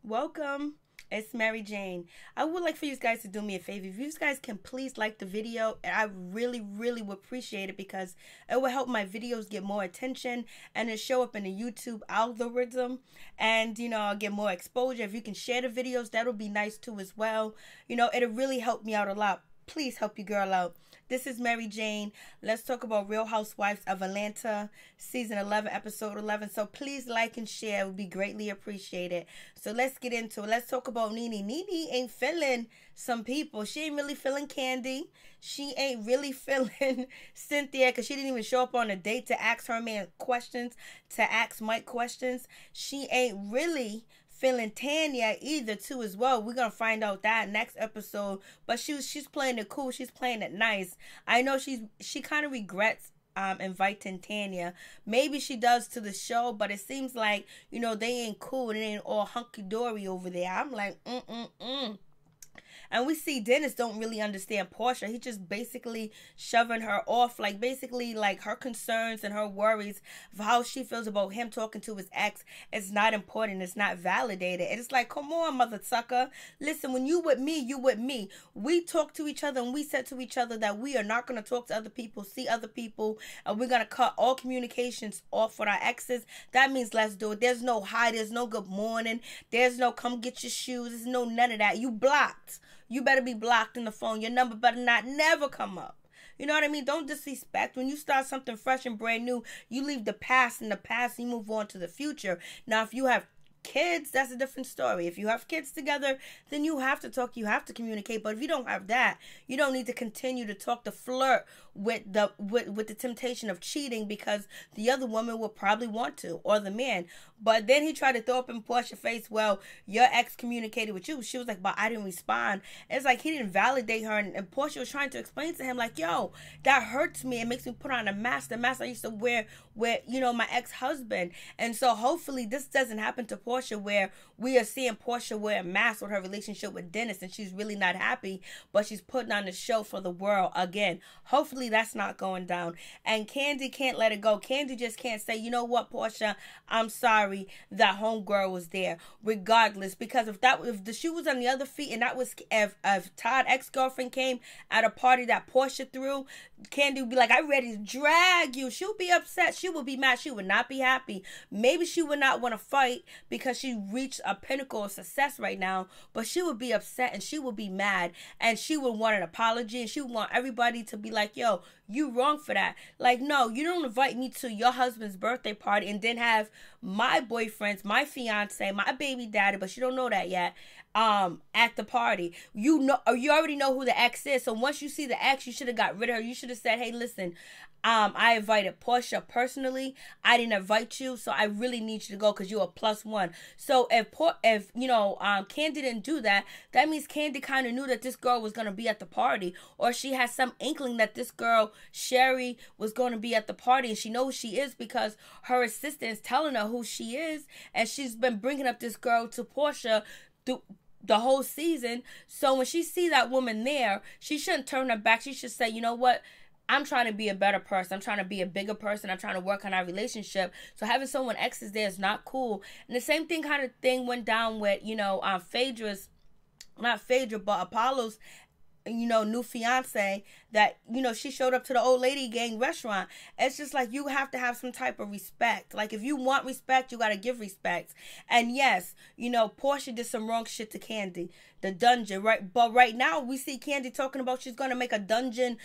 Welcome. It's Mary Jane. I would like for you guys to do me a favor. If you guys can please like the video, I really would appreciate it because it will help my videos get more attention and it show up in the YouTube algorithm, and I'll get more exposure. If you can share the videos, that'll be nice too as well. It'll really help me out a lot. Please help your girl out. This is Mary Jane. Let's talk about Real Housewives of Atlanta, Season 11, Episode 11. So please like and share. It would be greatly appreciated. So let's get into it. Let's talk about Nene. Nene ain't feeling some people. She ain't really feeling Kandi. She ain't really feeling Cynthia because she didn't even show up on a date to ask her man questions, to ask Mike questions. She ain't really feeling Tanya either too as well. We're gonna find out that next episode. But she's playing it cool. She's playing it nice. I know she kind of regrets inviting Tanya. Maybe she does to the show, but it seems like they ain't cool. It ain't all hunky dory over there. I'm like And we see Dennis don't really understand Porsha. He just basically shoving her off, basically her concerns and her worries of how she feels about him talking to his ex is not important. It's not validated. And it's like, come on, mother sucker. Listen, when you with me, you with me. We talk to each other and we said to each other that we are not going to talk to other people, see other people, and we're going to cut all communications off with our exes. That means let's do it. There's no hi, there's no good morning, there's no come get your shoes, there's no none of that. You blocked. You better be blocked in the phone. Your number better not never come up. You know what I mean? Don't disrespect. When you start something fresh and brand new, you leave the past in the past and you move on to the future. Now, if you have kids, that's a different story. If you have kids together, then you have to talk, you have to communicate. But if you don't have that, you don't need to continue to talk, to flirt with the temptation of cheating, because the other woman will probably want to, or the man. But then he tried to throw up in Portia's face, well, your ex communicated with you. She was like, but I didn't respond. It's like he didn't validate her, and Porsha was trying to explain to him like, yo, that hurts me. It makes me put on a mask, the mask I used to wear with my ex-husband. And so hopefully this doesn't happen to Porsha, where we are seeing Porsha wear a mask with her relationship with Dennis and she's really not happy, but she's putting on the show for the world again. Hopefully that's not going down. And Kandi can't let it go. Kandi just can't say, you know what, Porsha, I'm sorry that homegirl was there, regardless. Because if the shoe was on the other feet, and that was if Todd's ex-girlfriend came at a party that Porsha threw, Kandi would be like, I'm ready to drag you. She would be upset. She would be mad. She would not be happy. Maybe she would not want to fight because she reached a pinnacle of success right now, but she would be upset and she would be mad, and she would want an apology, and she would want everybody to be like, yo, you wrong for that. Like, no, you don't invite me to your husband's birthday party and then have my boyfriends, my fiance, my baby daddy, but you don't know that yet, at the party. You already know who the ex is. So once you see the ex, you should have got rid of her. You should have said, hey, listen, I invited Porsha personally. I didn't invite you, so I really need you to go because you're a +1. So if Kandi didn't do that, that means Kandi kind of knew that this girl was going to be at the party, or she has some inkling that this girl, Sherry, was going to be at the party, and she knows who she is because her assistant is telling her who she is, and she's been bringing up this girl to Porsha through the whole season. So when she see that woman there, she shouldn't turn her back. She should say, you know what? I'm trying to be a better person. I'm trying to be a bigger person. I'm trying to work on our relationship. So having someone exes there is not cool. And the same kind of thing went down with, Phaedra's, not Phaedra, but Apollo's, new fiance, that, she showed up to the old lady gang restaurant. It's just like, you have to have some type of respect. Like, if you want respect, you got to give respect. And yes, Porsha did some wrong shit to Kandi. The dungeon, right? But right now, we see Kandi talking about she's going to make a dungeon,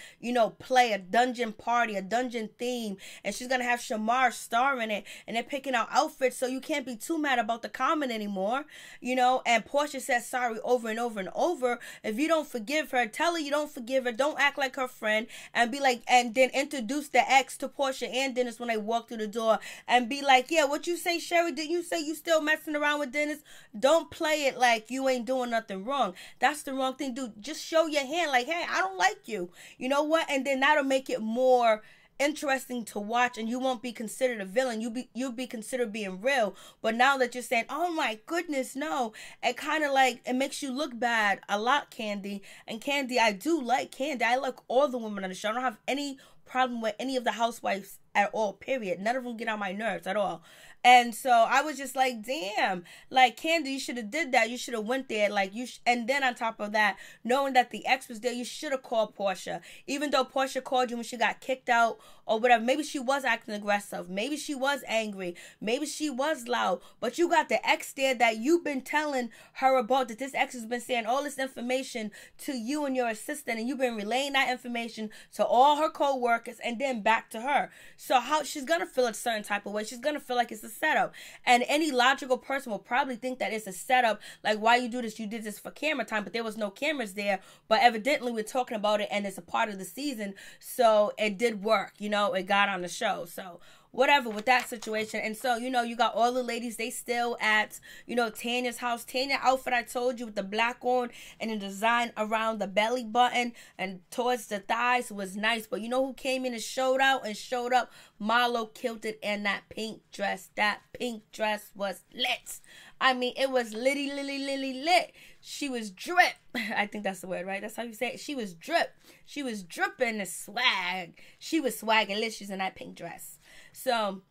play, a dungeon party, a dungeon theme. And she's going to have Shamar star in it. And they're picking out outfits, so you can't be too mad about the comment anymore. And Porsha says sorry over and over and over. If you don't forgive her, tell her you don't forgive her. Don't act like her friend. And be like, and then introduce the ex to Porsha and Dennis when they walk through the door. And be like, yeah, what you say, Sherry? Did you say you still messing around with Dennis? Don't play it like you ain't doing nothing wrong. That's the wrong thing, dude. Just show your hand like, hey, I don't like you. You know what? And then that'll make it more interesting to watch, and you won't be considered a villain. You'll be considered being real. But now that you're saying, oh my goodness, no, it kind of like, it makes you look bad a lot, Kandi. And Kandi, I do like Kandi. I like all the women on the show. I don't have any problem with any of the housewives at all, period. None of them get on my nerves at all. And so I was just like, damn, like, Kandi, you should have did that. You should have went there. Like, and then on top of that, knowing that the ex was there, you should have called Porsha. Even though Porsha called you when she got kicked out or whatever, maybe she was acting aggressive. Maybe she was angry. Maybe she was loud. But you got the ex there that you've been telling her about, that this ex has been saying all this information to you and your assistant, and you've been relaying that information to all her co-workers and then back to her. So how she's going to feel a certain type of way. She's going to feel like it's a setup. And any logical person will probably think that it's a setup. Like, why you do this? You did this for camera time, but there was no cameras there. But evidently we're talking about it and it's a part of the season. So it did work, you know, it got on the show. So whatever with that situation. And so, you know, you got all the ladies, they still at, you know, Tanya's house. Tanya outfit, I told you, with the black on and the design around the belly button and towards the thighs was nice. But you know who came in and showed out and showed up? Marlo killed it in that pink dress. That pink dress was lit. I mean, it was litty lit. She was drip. I think that's the word, right? That's how you say it. She was drip. She was dripping the swag. She was swagalicious in that pink dress. So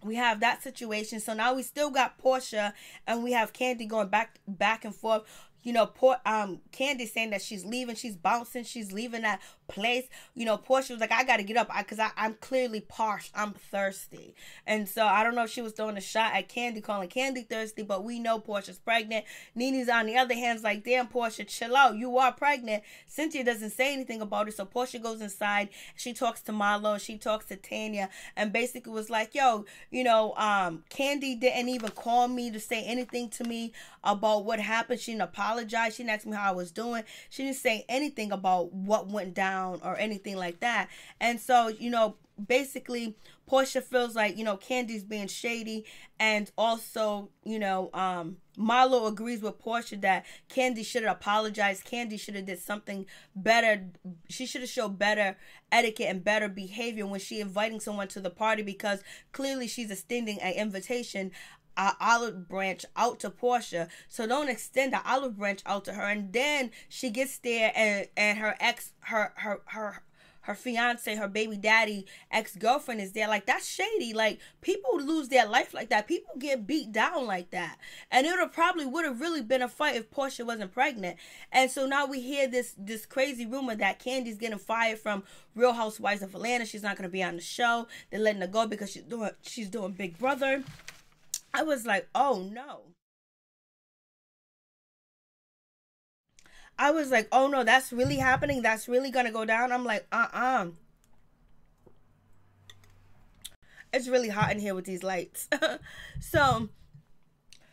we have that situation. So now we still got Porsha and we have Kandi going back and forth. You know, Kandi saying that she's leaving, she's bouncing, she's leaving that place. You know, Porsha was like, I gotta get up because I'm clearly parched, I'm thirsty. And so I don't know if she was throwing a shot at Kandi, calling Kandi thirsty, but we know Porsha's pregnant. Nene's on the other hand like, damn, Porsha, chill out, you are pregnant. Cynthia doesn't say anything about it, so Porsha goes inside, she talks to Marlo, she talks to Tanya, and basically was like, yo, you know, Kandi didn't even call me to say anything to me about what happened. She didn't apologize. She didn't ask me how I was doing. She didn't say anything about what went down or anything like that. And so, you know, basically Porsha feels like, you know, Kandi's being shady. And also, you know, Marlo agrees with Porsha that Kandi should have apologized. Kandi should have did something better. She should have showed better etiquette and better behavior when she inviting someone to the party, because clearly she's extending an invitation, olive branch out to Porsha. So don't extend the olive branch out to her. And then she gets there and her ex, her fiance, her baby daddy, ex-girlfriend is there. Like, that's shady. Like, people lose their life like that. People get beat down like that. And it would have really been a fight if Porsha wasn't pregnant. And so now we hear this crazy rumor that Kandi's getting fired from Real Housewives of Atlanta. She's not going to be on the show. They're letting her go because she's doing Big Brother. I was like, oh no. I was like, oh no, that's really happening. That's really going to go down. I'm like, It's really hot in here with these lights. So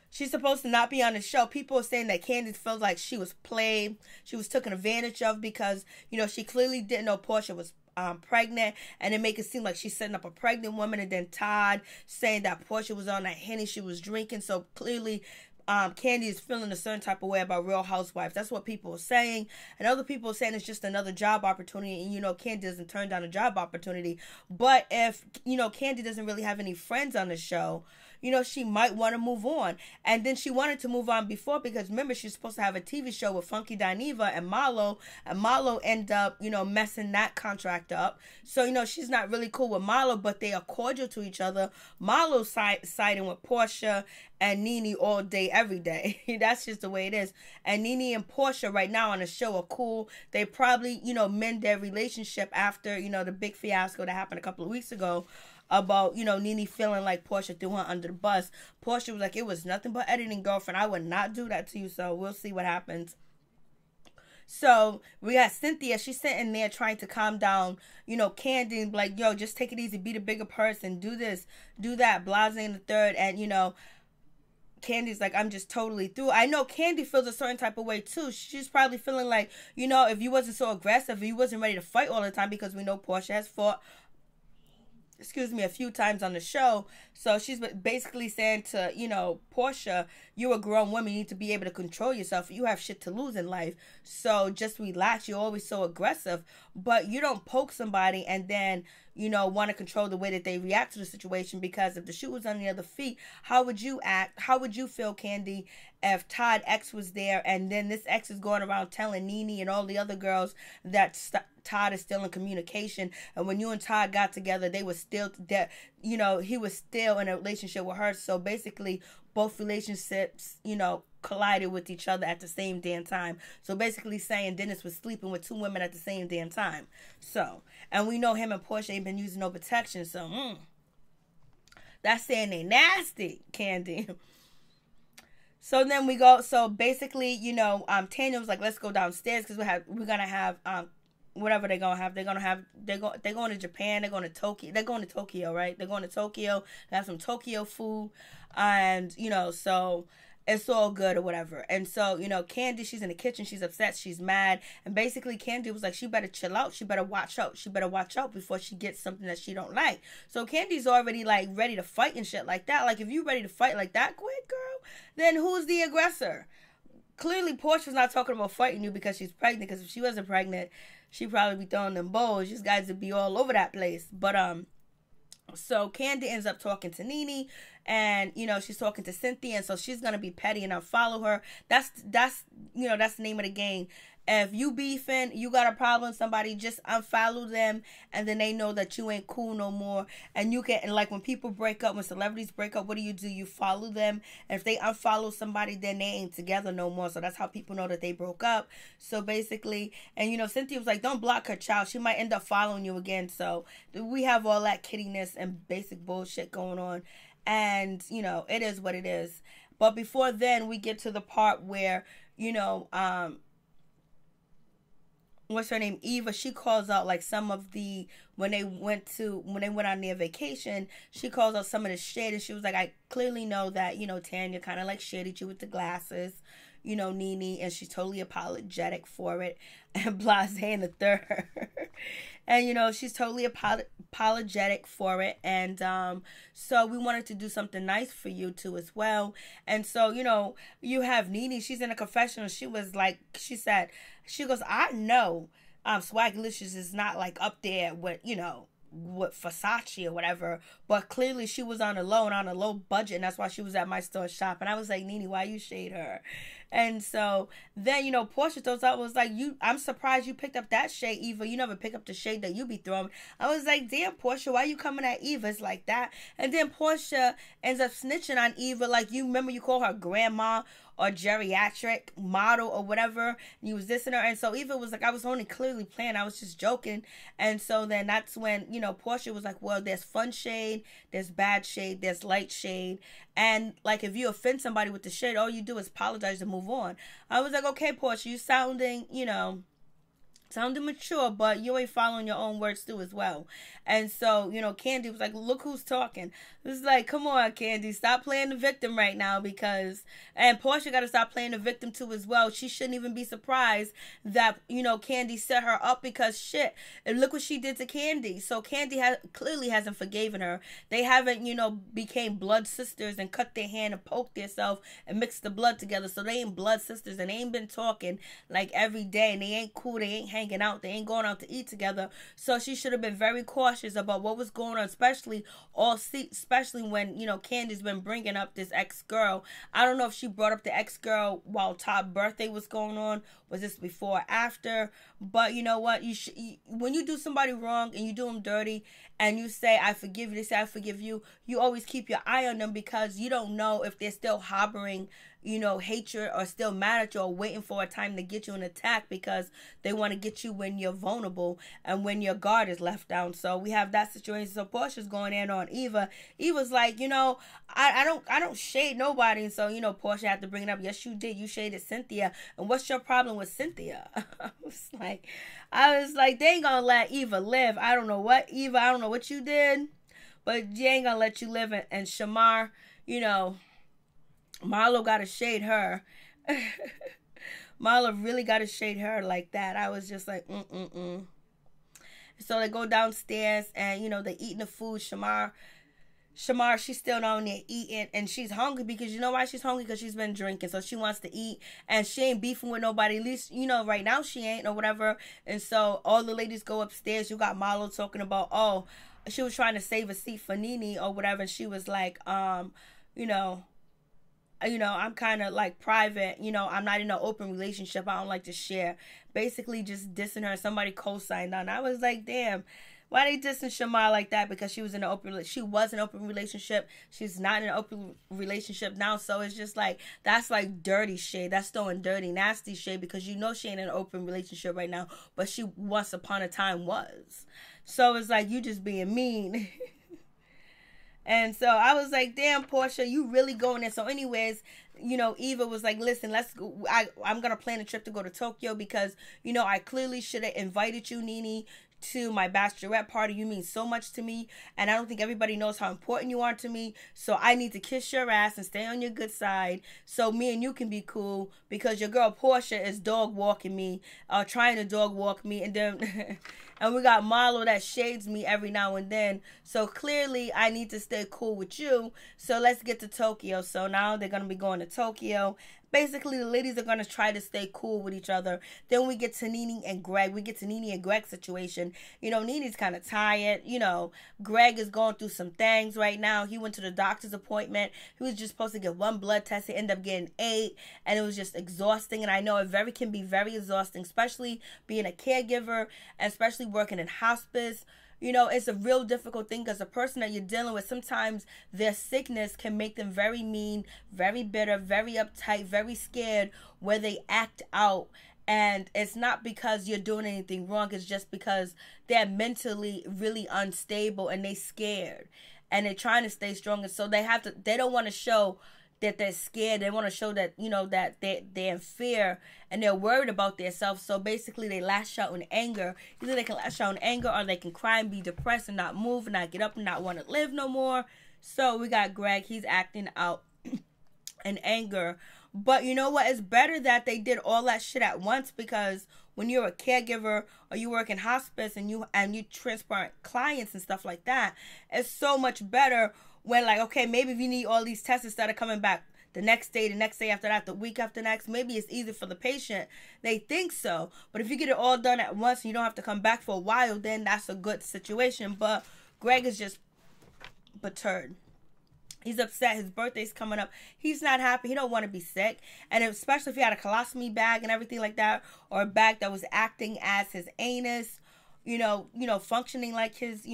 she's supposed to not be on the show. People are saying that Kandi feels like she was played. She was taken advantage of because, you know, she clearly didn't know Porsha was pregnant, and it make it seem like she's setting up a pregnant woman. And then Todd saying that Porsha was on that Henny she was drinking. So clearly Kandi is feeling a certain type of way about Real Housewives. That's what people are saying. And other people are saying it's just another job opportunity. And, you know, Kandi doesn't turn down a job opportunity. But if, you know, Kandi doesn't really have any friends on the show, you know, she might want to move on. And then she wanted to move on before because, remember, she's supposed to have a TV show with Funky Dineva and Marlo. And Marlo ended up, you know, messing that contract up. So, you know, she's not really cool with Marlo, but they are cordial to each other. Marlo's siding with Porsha and Nene all day, every day. That's just the way it is. And Nene and Porsha right now on the show are cool. They probably, you know, mend their relationship after, you know, the big fiasco that happened a couple of weeks ago about, you know, Nene feeling like Porsha threw her under the bus. Porsha was like, it was nothing but editing, girlfriend. I would not do that to you. So we'll see what happens. So we got Cynthia. She's sitting there trying to calm down, you know, Kandi, and like, yo, just take it easy. Be the bigger person. Do this, do that. Blase and the third. And, you know, Kandi's like, I'm just totally through. I know Kandi feels a certain type of way too. She's probably feeling like, you know, if you wasn't so aggressive, if you wasn't ready to fight all the time, because we know Porsha has fought, a few times on the show. So she's basically saying to, you know, Porsha, you're a grown woman. You need to be able to control yourself. You have shit to lose in life. So just relax. You're always so aggressive. But you don't poke somebody and then, want to control the way that they react to the situation, because if the shoe was on the other feet, how would you act? How would you feel, Kandi, if Todd X was there and then this X is going around telling Nene and all the other girls that Todd is still in communication, and when you and Todd got together, they were still that he was still in a relationship with her. So basically both relationships collided with each other at the same damn time. So basically saying Dennis was sleeping with 2 women at the same damn time. So, and we know him and Porsha ain't been using no protection. So that's saying they nasty, Kandi. So then we go. So basically, Tanya was like, let's go downstairs because we're gonna have whatever they're gonna have. They're going to Japan. They're going to Tokyo. They're going to Tokyo, right? They're going to Tokyo. They have some Tokyo food, and so it's all good or whatever. And so, Kandi, she's in the kitchen. She's upset. She's mad. And basically, Kandi was like, she better chill out. She better watch out. She better watch out before she gets something that she don't like. So Candy's already, like, ready to fight and shit like that. Like, if you ready to fight like that quick, girl, then who's the aggressor? Clearly, Porsha's not talking about fighting you because she's pregnant. Because if she wasn't pregnant, she'd probably be throwing them bowls. These guys would be all over that place. But, so Kandi ends up talking to Nene, and she's talking to Cynthia, and so she's gonna be petty and unfollow her. That's the name of the game. If you beefing, you got a problem, somebody just unfollow them, and then they know that you ain't cool no more. And you can, and like when people break up, when celebrities break up, what do? You follow them. And if they unfollow somebody, then they ain't together no more. So that's how people know that they broke up. So basically, and Cynthia was like, don't block her, child. She might end up following you again. So we have all that kiddiness and basic bullshit going on. And, it is what it is. But before then, we get to the part where, what's her name? Eva, she calls out like some of the, when they went on their vacation, she calls out some of the shit, and she was like, I clearly know that, Tanya kind of like shaded you with the glasses, Nene, and she's totally apologetic for it, and Blase in the third. And, she's totally apologetic for it. And so we wanted to do something nice for you too as well. And so, you have Nene, she's in a confessional. She was like, she goes, I know Swagalicious is not like up there with, with Versace or whatever, but clearly she was on a low budget, and that's why she was at my store shopping. I was like, Nene, why you shade her? And so then, Porsha throws out, was like, I'm surprised you picked up that shade, Eva. You never pick up the shade that you be throwing. I was like, damn, Porsha, why you coming at Eva? It's like that. And then Porsha ends up snitching on Eva. Like, you remember you call her grandma or geriatric model or whatever, and you was dissing her. And so Eva was like, I was only clearly playing, I was just joking. And so then that's when, Porsha was like, well, there's fun shade, there's bad shade, there's light shade. And like, if you offend somebody with the shade, all you do is apologize and move on. I was like, okay, Porsha, you sounding mature, but you ain't following your own words too as well. And so, Kandi was like, look who's talking. It was like, come on, Kandi, stop playing the victim right now, and Porsha got to stop playing the victim too as well. She shouldn't even be surprised that, Kandi set her up, because shit, and look what she did to Kandi. So Kandi clearly hasn't forgiven her. They haven't, became blood sisters and cut their hand and poked themselves and mixed the blood together. So they ain't blood sisters, and they ain't been talking like every day, and they ain't cool, they ain't hanging out, they ain't going out to eat together. So she should have been very cautious about what was going on, especially when Candy's been bringing up this ex-girl. I don't know if she brought up the ex-girl while Todd's birthday was going on. Was this before or after? But you know what? When you do somebody wrong and you do them dirty and you say, I forgive you, they say, I forgive you, you always keep your eye on them, because you don't know if they're still harboring, hatred, or still mad at you, or waiting for a time to get you an attack, because they want to get you when you're vulnerable and when your guard is left down. So we have that situation. So Porsha's going in on Eva. Eva's like, I don't shade nobody. And so, Porsha had to bring it up. Yes, you did. You shaded Cynthia. And what's your problem with Cynthia? I was like, they ain't gonna let Eva live. I don't know what, Eva, I don't know what you did, but you ain't gonna let you live. And Shamar, Marlo got to shade her. Marlo really got to shade her like that. I was just like, So they go downstairs and, they eating the food. Shamar Shamar, she's still down there eating, and she's hungry because you know why she's hungry? Because she's been drinking, so she wants to eat, and she ain't beefing with nobody. At least, you know, right now she ain't or whatever. And so all the ladies go upstairs. You got Marlo talking about, oh, she was trying to save a seat for Nene or whatever, and she was like, you know, I'm kind of like private, you know, I'm not in an open relationship. I don't like to share. Basically just dissing her. Somebody co-signed on. I was like, damn, why they dissing Shamar like that? Because she was in an open relationship. She's not in an open relationship now. So it's just like, that's like dirty shade. That's throwing dirty, nasty shade, because you know she ain't in an open relationship right now, but she once upon a time was. So it's like, you just being mean. And so I was like, damn, Porsha, you really going there. So anyways, you know, Eva was like, listen, let's go. I'm going to plan a trip to go to Tokyo because, you know, I clearly should have invited you, Nene, to my bachelorette party. You mean so much to me, and I don't think everybody knows how important you are to me. So I need to kiss your ass and stay on your good side so me and you can be cool, because your girl Porsha is dog walking me, trying to dog walk me, and then and we got Marlo that shades me every now and then. So clearly I need to stay cool with you. So let's get to Tokyo. So now they're going to be going to Tokyo. Basically, the ladies are going to try to stay cool with each other. Then we get to Nene and Greg. We get to Nene and Greg's situation. You know, Nene's kind of tired. You know, Greg is going through some things right now. He went to the doctor's appointment. He was just supposed to get 1 blood test. He ended up getting 8. And it was just exhausting. And I know it can be very exhausting, especially being a caregiver, and especially working in hospice. You know, it's a real difficult thing because the person that you're dealing with, sometimes their sickness can make them very mean, very bitter, very uptight, very scared, where they act out. And it's not because you're doing anything wrong. It's just because they're mentally really unstable and they scared. And they're trying to stay strong. And so they don't want to show that they're scared. They want to show that, you know, that they're in fear and they're worried about themselves. So basically they lash out in anger. Either they can lash out in anger, or they can cry and be depressed and not move and not get up and not want to live no more. So we got Greg. He's acting out in anger. But you know what? It's better that they did all that shit at once, because when you're a caregiver or you work in hospice and you transport clients and stuff like that, it's so much better when, like, okay, maybe if you need all these tests instead of coming back the next day after that, the week after next, maybe it's easier for the patient. They think so. But if you get it all done at once and you don't have to come back for a while, then that's a good situation. But Greg is just perturbed. He's upset. His birthday's coming up. He's not happy. He don't want to be sick. And especially if he had a colostomy bag and everything like that, or a bag that was acting as his anus, functioning like his,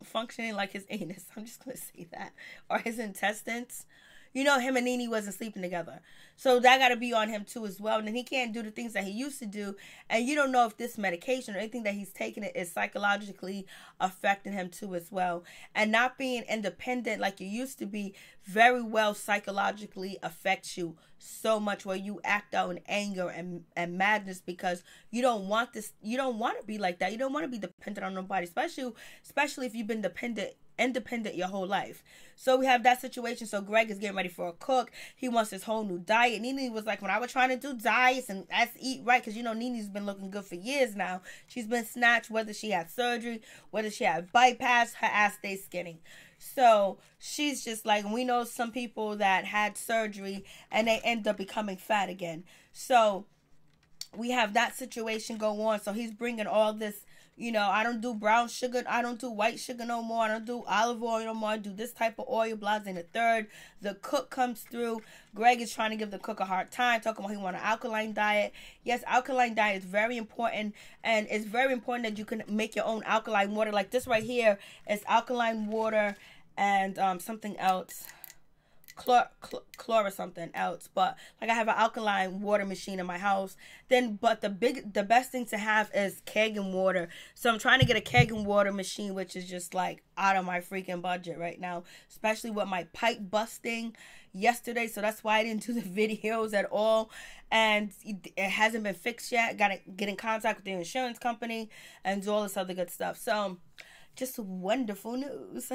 functioning like his anus. I'm just going to say that. Or his intestines. You know, him and Nene wasn't sleeping together. So that got to be on him too as well. And then he can't do the things that he used to do. And you don't know if this medication or anything that he's taking is psychologically affecting him too as well. And not being independent like you used to be very well psychologically affects you so much, where you act out in anger and madness because you don't want this. You don't want to be like that. You don't want to be dependent on nobody, especially if you've been independent your whole life. So we have that situation. So Greg is getting ready for a cook. He wants his whole new diet. Nene was like, when I was trying to do diets and let's eat right, because Nene's been looking good for years now. She's been snatched, whether she had surgery, whether she had bypass, her ass stays skinny. So she's just like, we know some people that had surgery and they end up becoming fat again. So we have that situation go on. So he's bringing all this, I don't do brown sugar. I don't do white sugar no more. I don't do olive oil no more. I do this type of oil, blah, and the third. The cook comes through. Greg is trying to give the cook a hard time, talking about he want an alkaline diet. Yes, alkaline diet is very important. And it's very important that you can make your own alkaline water. Like this right here is alkaline water and something else. Chlor or something else, but like I have an alkaline water machine in my house. But the best thing to have is Kangen water. So I'm trying to get a Kangen water machine, which is just like out of my freaking budget right now, especially with my pipe busting yesterday. So that's why I didn't do the videos at all, and it hasn't been fixed yet. Gotta get in contact with the insurance company and do all this other good stuff. So just wonderful news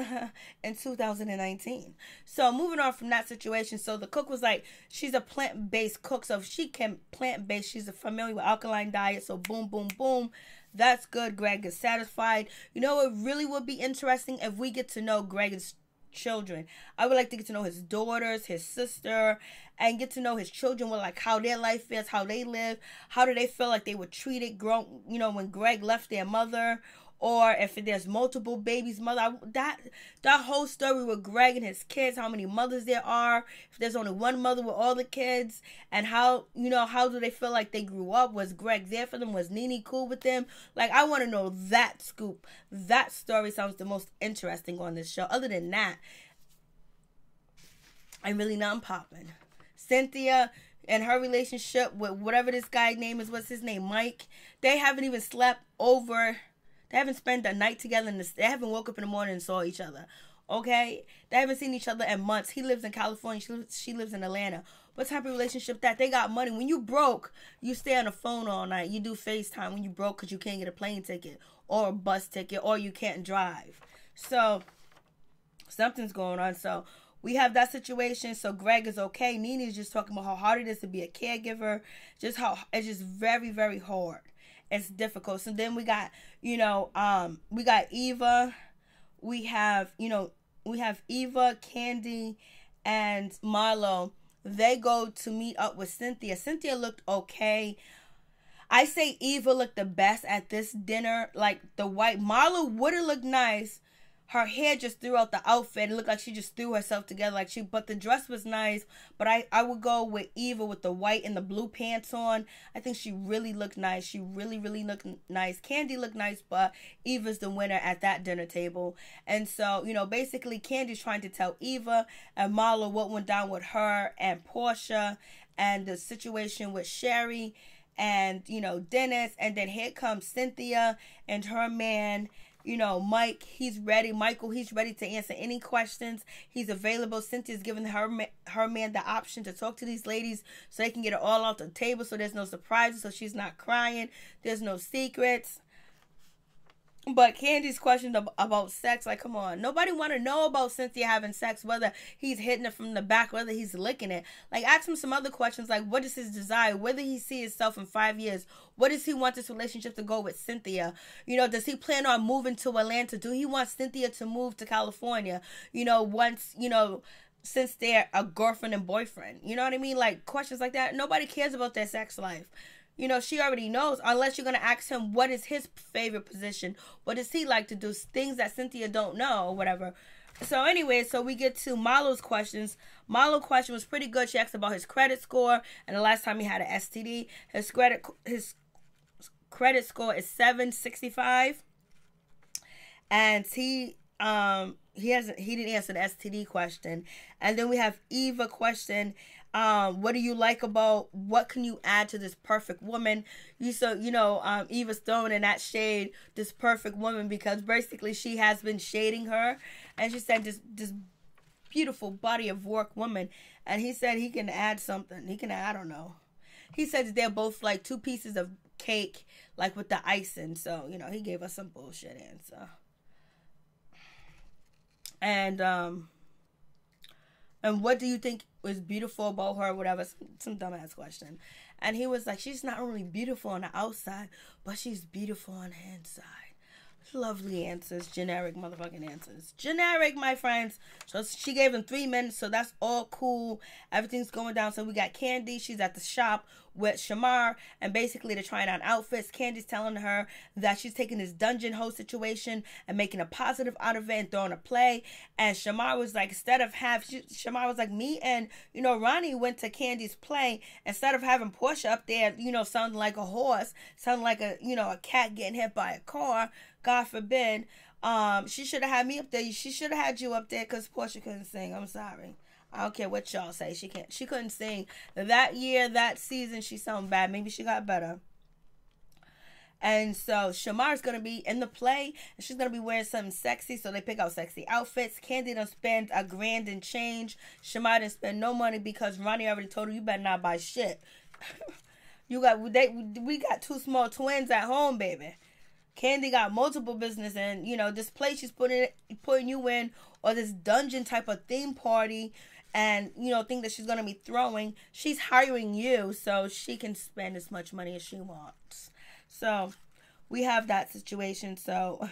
in 2019. So moving on from that situation. So the cook was like, she's a plant-based cook. So if she can plant-based, she's familiar with alkaline diet. So boom, boom, boom. That's good. Greg is satisfied. You know, it really would be interesting if we get to know Greg's children. I would like to get to know his daughters, his sister, and get to know his children, with like how their life is, how they live, how do they feel like they were treated grown, you know, when Greg left their mother, or if there's multiple babies mother. That whole story with Greg and his kids, how many mothers there are, if there's only one mother with all the kids, and how, you know, how do they feel like they grew up? Was Greg there for them? Was Nene cool with them? Like, I want to know that scoop. That story sounds the most interesting on this show. Other than that, I'm really not popping. Cynthia and her relationship with whatever this guy's name is, what's his name, Mike, they haven't even slept over. They haven't spent a night together. They haven't woke up in the morning and saw each other. Okay? They haven't seen each other in months. He lives in California. She lives in Atlanta. What type of relationship that? They got money. When you broke, you stay on the phone all night. You do FaceTime when you broke because you can't get a plane ticket or a bus ticket or you can't drive. So, something's going on. So, we have that situation. So, Greg is okay. Nene's just talking about how hard it is to be a caregiver. Just how it's just very, very hard. It's difficult. So then we got, you know, we got Eva. We have, you know, we have Eva, Kandi, and Marlo. They go to meet up with Cynthia. Cynthia looked okay. I say Eva looked the best at this dinner. Like, the white. Marlo would have looked nice. Her hair just threw out the outfit. It looked like she just threw herself together. But the dress was nice. But I would go with Eva with the white and the blue pants on. I think she really looked nice. She really, really looked nice. Kandi looked nice, but Eva's the winner at that dinner table. And so, you know, basically Candy's trying to tell Eva and Marlo what went down with her and Porsha and the situation with Sherry and, you know, Dennis. And then here comes Cynthia and her man, you know, Mike. He's ready. Michael, he's ready to answer any questions. He's available. Cynthia's giving her man the option to talk to these ladies so they can get it all off the table, so there's no surprises, so she's not crying. There's no secrets. But Candy's questions about sex, like, come on. Nobody want to know about Cynthia having sex, whether he's hitting it from the back, whether he's licking it. Like, ask him some other questions, like, what is his desire? Where does he see himself in 5 years? What does he want this relationship to go with Cynthia? You know, does he plan on moving to Atlanta? Do he want Cynthia to move to California? You know, once, you know, since they're a girlfriend and boyfriend. You know what I mean? Like, questions like that. Nobody cares about their sex life. You know, she already knows, unless you're going to ask him what is his favorite position. What does he like to do? Things that Cynthia don't know or whatever. So anyway, so we get to Marlo's questions. Marlo's question was pretty good. She asked about his credit score and the last time he had an STD. His credit score is 765. And he didn't answer the STD question. And then we have Eva question. What do you like about, what can you add to this perfect woman? Eva's throwing in that shade, this perfect woman, because basically she has been shading her. And she said this beautiful body of work woman. And he said he can add something. He can add, I don't know. He said that they're both like 2 pieces of cake, like with the icing. So, you know, he gave us some bullshit answer. And what do you think was beautiful about her, whatever, some dumbass question. And he was like, she's not only beautiful on the outside, but she's beautiful on the inside. Lovely answers. Generic motherfucking answers. Generic, my friends. So she gave him 3 minutes, so that's all cool. Everything's going down. So we got Kandi. She's at the shop with Shamar, and basically they're trying on outfits. Candy's telling her that she's taking this dungeon host situation and making a positive out of it and throwing a play. And Shamar was like, Shamar was like, me and, you know, Ronnie went to Candy's play. Instead of having Porsha up there, you know, sounding like a horse, sounding like a, you know, a cat getting hit by a car, God forbid. She should have had me up there. She should have had you up there because Porsha couldn't sing. I'm sorry. I don't care what y'all say. She couldn't sing. That year, that season, she sounded bad. Maybe she got better. And so Shamar's going to be in the play. And she's going to be wearing something sexy. So they pick out sexy outfits. Kandi done spend $1,000 and change. Shamar didn't spend no money because Ronnie already told her, you better not buy shit. We got 2 small twins at home, baby. Kandi got multiple business, and you know, this place she's putting you in, or this dungeon type of theme party, and you know, thing that she's gonna be throwing, she's hiring you so she can spend as much money as she wants. So we have that situation. So,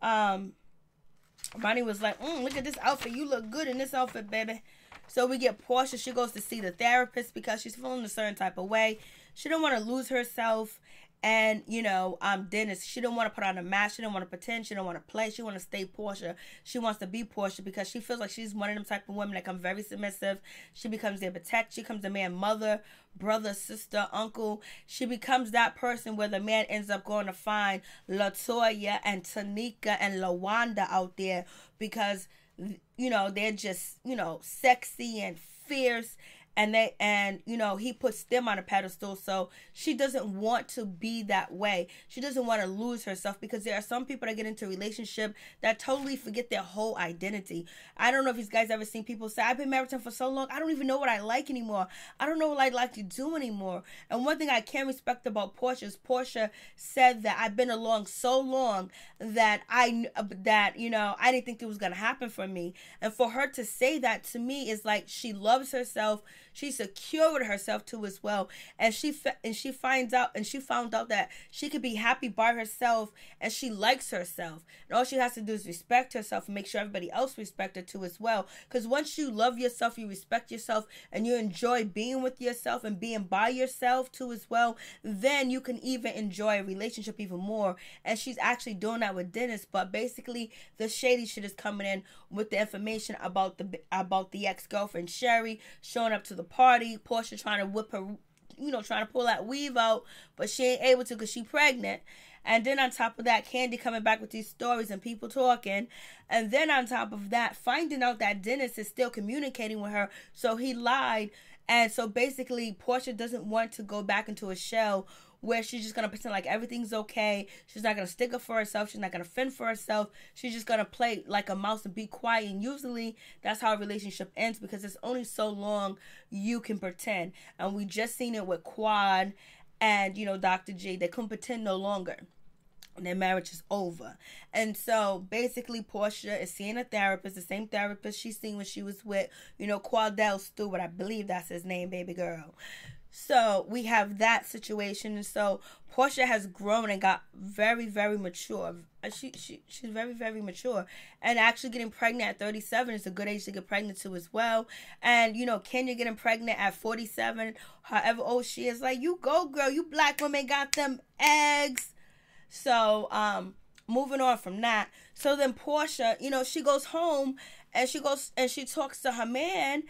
Ronnie was like, look at this outfit. You look good in this outfit, baby. So we get Porsha. She goes to see the therapist because she's feeling a certain type of way. She don't want to lose herself. And, Dennis, she don't want to put on a mask. She don't want to pretend. She don't want to play. She want to stay Porsha. She wants to be Porsha because she feels like she's one of them type of women that come very submissive. She becomes their protect. She becomes the man mother, brother, sister, uncle. She becomes that person where the man ends up going to find LaToya and Tanika and LaWanda out there because, they're just, sexy and fierce. And he puts them on a pedestal. So she doesn't want to be that way. She doesn't want to lose herself because there are some people that get into a relationship that totally forget their whole identity. I don't know if you guys ever seen people say, I've been married to him for so long, I don't even know what I like anymore. I don't know what I'd like to do anymore. And one thing I can respect about Porsha is Porsha said that I've been along so long that I didn't think it was going to happen for me. And for her to say that to me is like she loves herself. She's secure with herself too as well, and she found out that she could be happy by herself, and she likes herself. And all she has to do is respect herself and make sure everybody else respect her too as well. Because once you love yourself, you respect yourself, and you enjoy being with yourself and being by yourself too as well, then you can even enjoy a relationship even more. And she's actually doing that with Dennis. But basically, the shady shit is coming in with the information about the ex-girlfriend Sherry showing up to the party. Porsha trying to whip her, trying to pull that weave out, but she ain't able to because she pregnant. And then on top of that, Kandi coming back with these stories and people talking. And then on top of that, finding out that Dennis is still communicating with her, so he lied. And so basically, Porsha doesn't want to go back into a shell where she's just going to pretend like everything's okay. She's not going to stick up for herself. She's not going to fend for herself. She's just going to play like a mouse and be quiet. And usually that's how a relationship ends because it's only so long you can pretend. And we just seen it with Quad and, Dr. J. They couldn't pretend no longer. Their marriage is over. And so basically Porsha is seeing a therapist, the same therapist she's seen when she was with, Quadell Stewart. I believe that's his name, baby girl. So we have that situation. And so Porsha has grown and got very, very mature. She's very, very mature. And actually getting pregnant at 37 is a good age to get pregnant too as well. And, Kenya getting pregnant at 47, however old she is, like, you go, girl. You black women got them eggs. So, moving on from that. So then Porsha, she goes home and she talks to her man.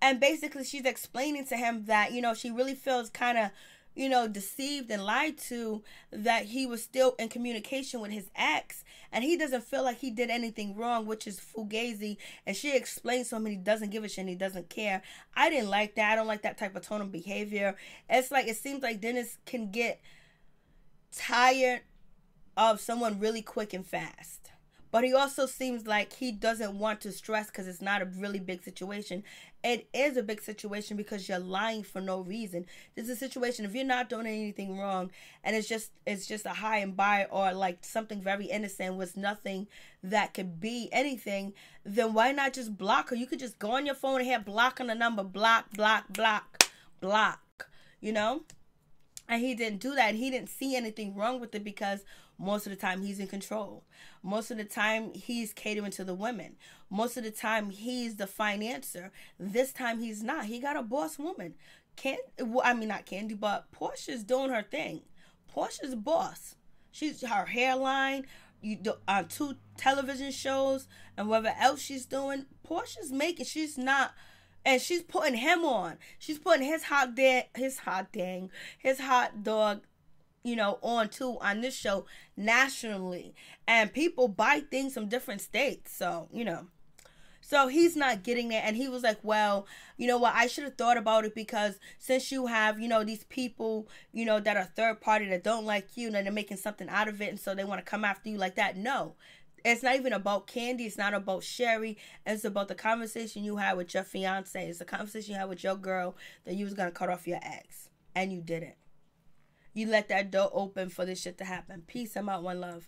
And basically she's explaining to him that, she really feels kind of, deceived and lied to, that he was still in communication with his ex. And he doesn't feel like he did anything wrong, which is fugazi. And she explains to him he doesn't give a shit and he doesn't care. I didn't like that. I don't like that type of tone of behavior. It's like, it seems like Dennis can get tired of someone really quick and fast. But he also seems like he doesn't want to stress because it's not a really big situation. It is a big situation because you're lying for no reason. This is a situation, if you're not doing anything wrong and it's just a high and by or like something very innocent with nothing that could be anything, then why not just block her? You could just go on your phone and hit block on the number, block, block, block, block, And he didn't do that. He didn't see anything wrong with it because most of the time he's in control. Most of the time he's catering to the women. Most of the time he's the financier. This time he's not. He got a boss woman. Not Kandi, but Porsha's doing her thing. Porsha's a boss. She's her hairline. On 2 television shows and whatever else she's doing. Porsha's making. She's not. And she's putting him on. She's putting his hot dog, on too on this show nationally. And people buy things from different states. So, So he's not getting it. And he was like, well, you know what? I should have thought about it because since you have, these people, that are third party that don't like you and they're making something out of it. And so they want to come after you like that. No. It's not even about Kandi. It's not about Sherry. It's about the conversation you had with your fiance. It's the conversation you had with your girl that you was going to cut off your ex. And you didn't. You let that door open for this shit to happen. Peace. I'm out. One love.